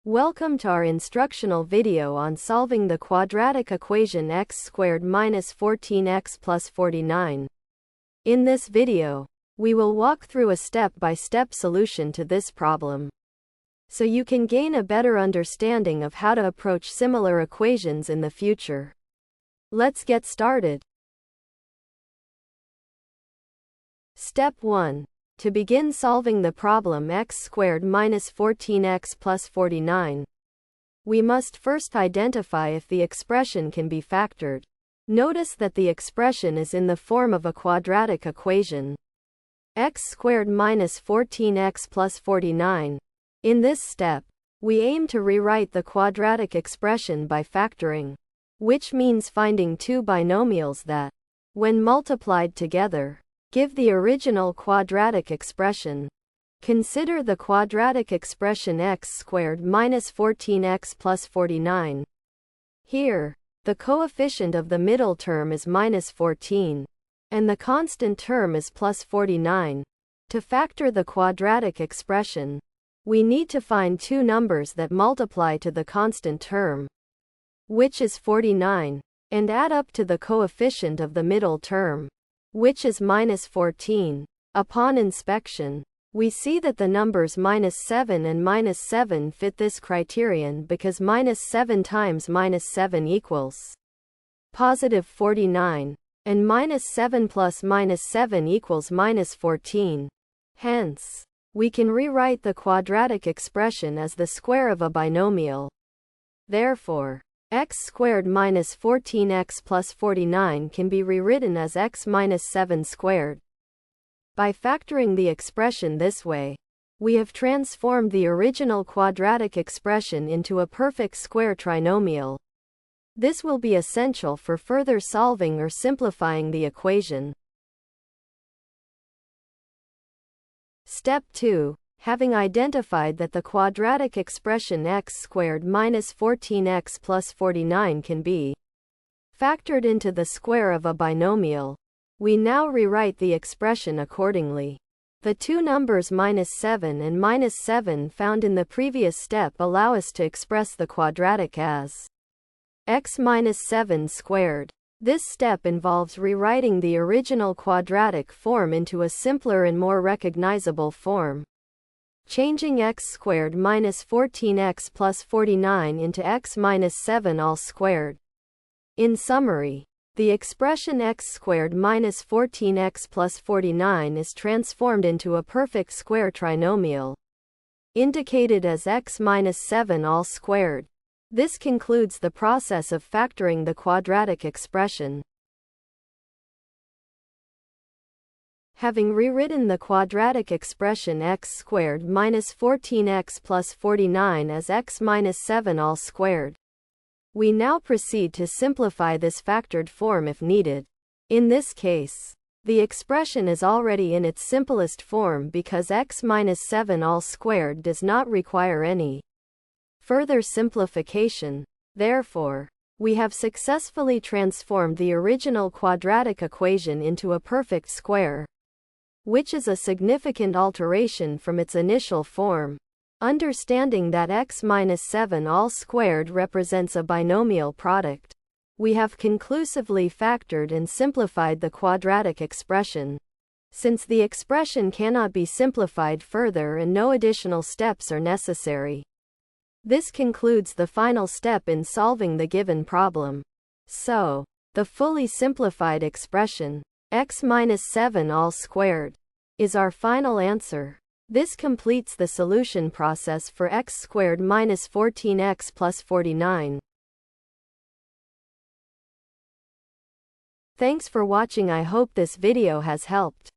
Welcome to our instructional video on solving the quadratic equation x squared minus 14x plus 49. In this video, we will walk through a step-by-step solution to this problem, so you can gain a better understanding of how to approach similar equations in the future. Let's get started. Step 1. To begin solving the problem x squared minus 14x plus 49, we must first identify if the expression can be factored. Notice that the expression is in the form of a quadratic equation, x squared minus 14x plus 49. In this step, we aim to rewrite the quadratic expression by factoring, which means finding two binomials that, when multiplied together, give the original quadratic expression. Consider the quadratic expression x squared minus 14x plus 49. Here, the coefficient of the middle term is minus 14, and the constant term is plus 49. To factor the quadratic expression, we need to find two numbers that multiply to the constant term, which is 49, and add up to the coefficient of the middle term, which is minus 14. Upon inspection, we see that the numbers minus 7 and minus 7 fit this criterion because minus 7 times minus 7 equals positive 49, and minus 7 plus minus 7 equals minus 14. Hence, we can rewrite the quadratic expression as the square of a binomial. Therefore, x squared minus 14x plus 49 can be rewritten as x minus 7 squared. By factoring the expression this way, we have transformed the original quadratic expression into a perfect square trinomial. This will be essential for further solving or simplifying the equation. Step 2. Having identified that the quadratic expression x squared minus 14x plus 49 can be factored into the square of a binomial, we now rewrite the expression accordingly. The two numbers minus 7 and minus 7 found in the previous step allow us to express the quadratic as x minus 7 squared. This step involves rewriting the original quadratic form into a simpler and more recognizable form, changing x squared minus 14x plus 49 into x minus 7 all squared. In summary, the expression x squared minus 14x plus 49 is transformed into a perfect square trinomial, indicated as x minus 7 all squared. This concludes the process of factoring the quadratic expression. Having rewritten the quadratic expression x squared minus 14x plus 49 as x minus 7 all squared, we now proceed to simplify this factored form if needed. In this case, the expression is already in its simplest form because x minus 7 all squared does not require any further simplification. Therefore, we have successfully transformed the original quadratic equation into a perfect square, which is a significant alteration from its initial form. Understanding that x minus 7 all squared represents a binomial product, we have conclusively factored and simplified the quadratic expression. Since the expression cannot be simplified further and no additional steps are necessary, this concludes the final step in solving the given problem. So, the fully simplified expression, x minus 7 all squared, is our final answer. This completes the solution process for x squared minus 14x plus 49. Thanks for watching. I hope this video has helped.